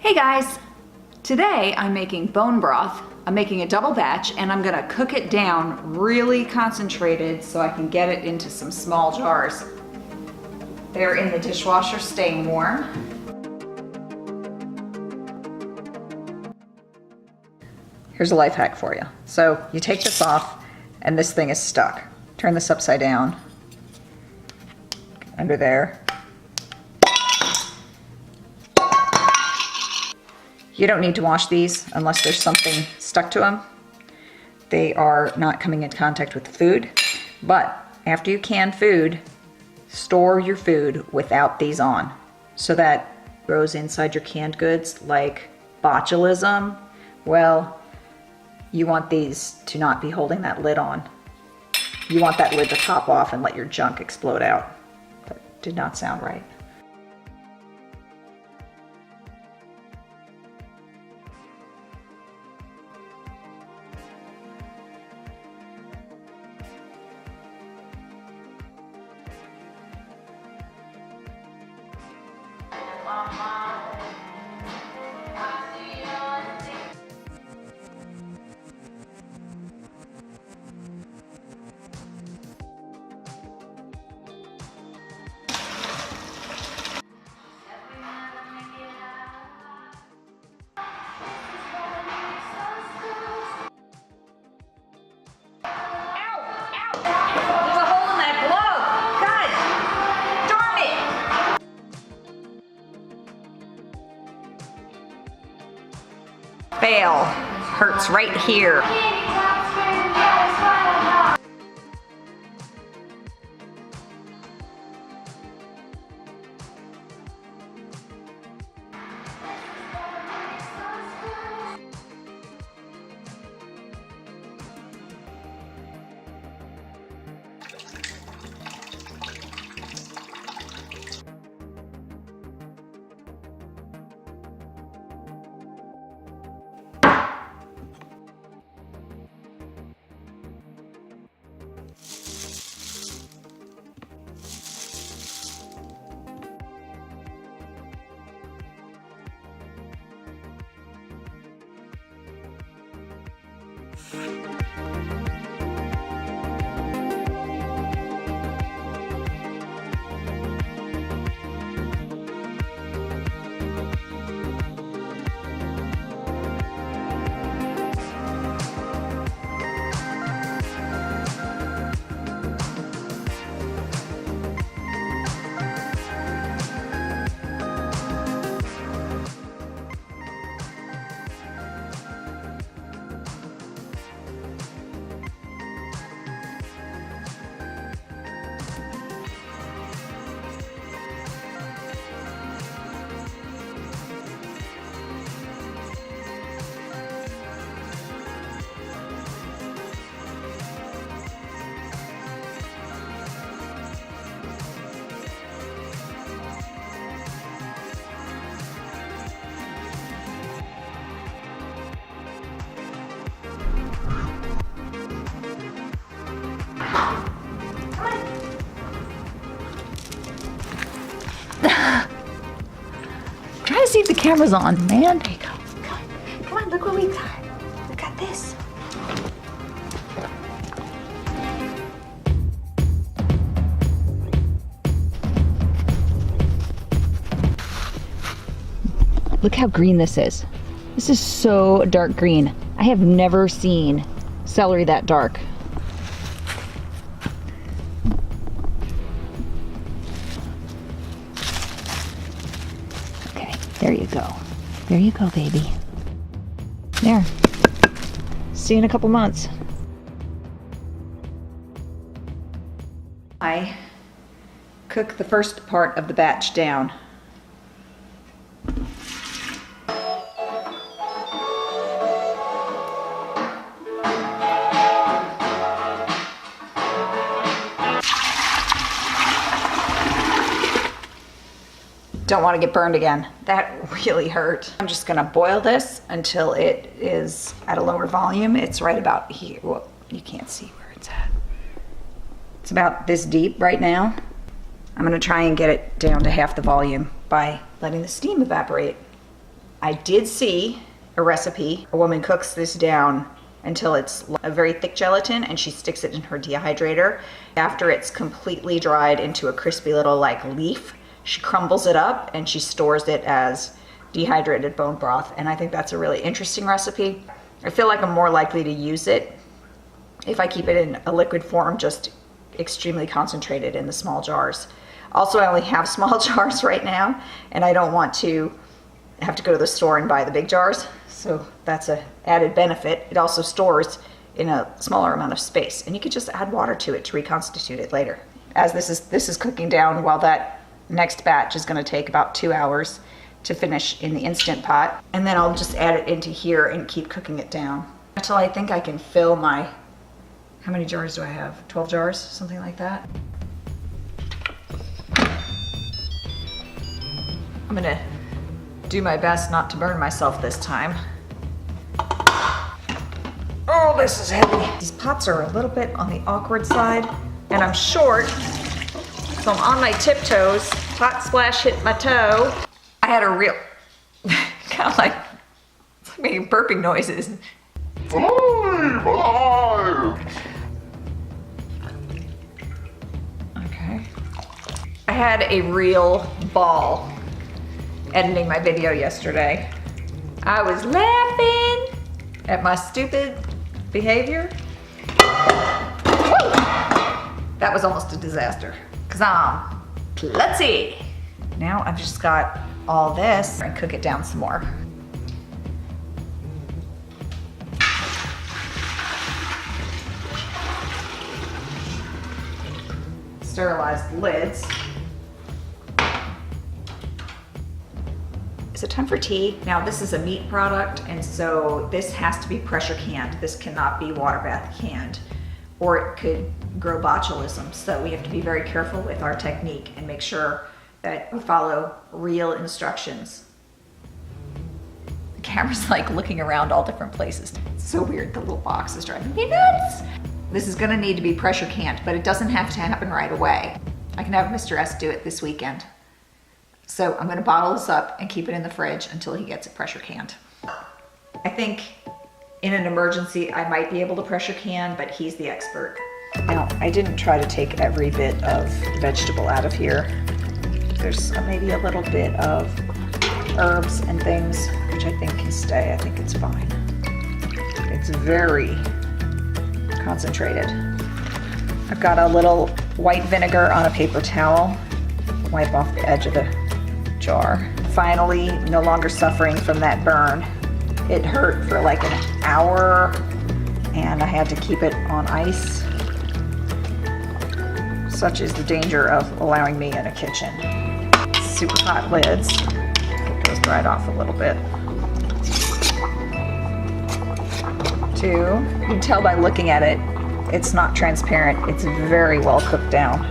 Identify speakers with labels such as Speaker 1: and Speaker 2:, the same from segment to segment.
Speaker 1: Hey guys, today I'm making bone broth. I'm making a double batch and I'm gonna cook it down really concentrated so I can get it into some small jars. They're in the dishwasher staying warm. Here's a life hack for you. So you take this off and this thing is stuck. Turn this upside down, under there. You don't need to wash these unless there's something stuck to them. They are not coming in contact with the food, but after you can food, store your food without these on so that grows inside your canned goods like botulism. Well, you want these to not be holding that lid on. You want that lid to pop off and let your junk explode out. That did not sound right. Fail. Hurts right here.
Speaker 2: Try to see if the camera's on, man.
Speaker 1: There you go. Come on, look what we got. We got this.
Speaker 2: Look how green this is. This is so dark green. I have never seen celery that dark. Okay, there you go. There you go, baby. There. See you in a couple months.
Speaker 1: I cook the first part of the batch down. Don't want to get burned again. That really hurt. I'm just gonna boil this until it is at a lower volume. It's right about here. Well, you can't see where it's at. It's about this deep right now. I'm gonna try and get it down to half the volume by letting the steam evaporate. I did see a recipe. A woman cooks this down until it's a very thick gelatin and she sticks it in her dehydrator. After it's completely dried into a crispy little like leaf, she crumbles it up and she stores it as dehydrated bone broth. And I think that's a really interesting recipe. I feel like I'm more likely to use it if I keep it in a liquid form, just extremely concentrated in the small jars. Also, I only have small jars right now, and I don't want to have to go to the store and buy the big jars. So that's an added benefit. It also stores in a smaller amount of space, and you could just add water to it to reconstitute it later. As this is cooking down, while that next batch is going to take about 2 hours to finish in the Instant Pot, and then I'll just add it into here and keep cooking it down until I think I can fill my, how many jars do I have? 12 jars, something like that. I'm gonna do my best not to burn myself this time. Oh, this is heavy. These pots are a little bit on the awkward side, and I'm short, so I'm on my tiptoes. Pot splash hit my toe. I had a real, kind of like making burping noises. Okay. I had a real ball editing my video yesterday. I was laughing at my stupid behavior. Woo! That was almost a disaster, because I'm klutzy. Now I've just got all this and cook it down some more. Sterilized lids. Is it time for tea? Now this is a meat product, and so this has to be pressure canned. This cannot be water bath canned, or it could grow botulism. So we have to be very careful with our technique and make sure that we follow real instructions. The camera's like looking around all different places. It's so weird, the little box is driving me nuts. This is gonna need to be pressure canned, but it doesn't have to happen right away. I can have Mr. S do it this weekend. So I'm gonna bottle this up and keep it in the fridge until he gets it pressure canned. I think in an emergency, I might be able to pressure can, but he's the expert. Now, I didn't try to take every bit of vegetable out of here. There's maybe a little bit of herbs and things, which I think can stay. I think it's fine. It's very concentrated. I've got a little white vinegar on a paper towel. Wipe off the edge of the jar. Finally, no longer suffering from that burn. It hurt for like an hour, and I had to keep it on ice. Such is the danger of allowing me in a kitchen. Super hot lids. It goes right off a little bit. 2. You can tell by looking at it, it's not transparent. It's very well cooked down.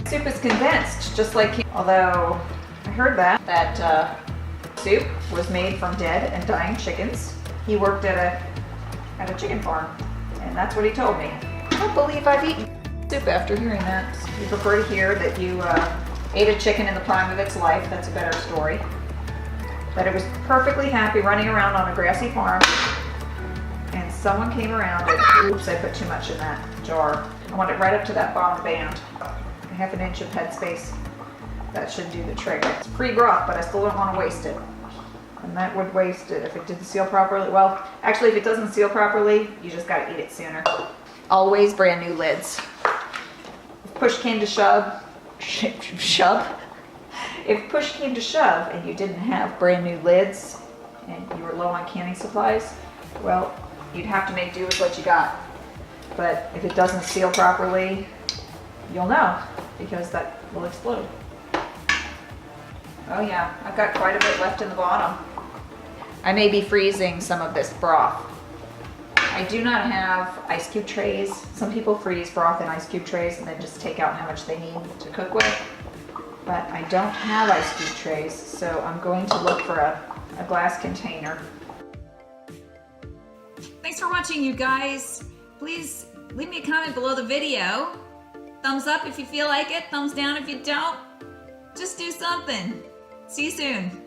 Speaker 1: Soup is condensed, just like, although I heard that soup was made from dead and dying chickens. He worked at a chicken farm, and that's what he told me. I don't believe I've eaten soup after hearing that. You prefer to hear that you ate a chicken in the prime of its life. That's a better story. That it was perfectly happy running around on a grassy farm, and someone came around and, oops, I put too much in that jar. I want it right up to that bottom band. Half an inch of headspace. That should do the trick. It's free broth, but I still don't want to waste it. And that would waste it if it didn't seal properly. Well, actually, if it doesn't seal properly, you just gotta eat it sooner. Always brand new lids. If push came to shove, if push came to shove and you didn't have brand new lids and you were low on canning supplies, well, you'd have to make do with what you got. But if it doesn't seal properly, you'll know, because that will explode. Oh yeah, I've got quite a bit left in the bottom. I may be freezing some of this broth. I do not have ice cube trays. Some people freeze broth in ice cube trays and then just take out how much they need to cook with. but I don't have ice cube trays, so I'm going to look for a glass container. Thanks for watching, you guys. Please leave me a comment below the video. Thumbs up if you feel like it, thumbs down if you don't. Just do something. See you soon.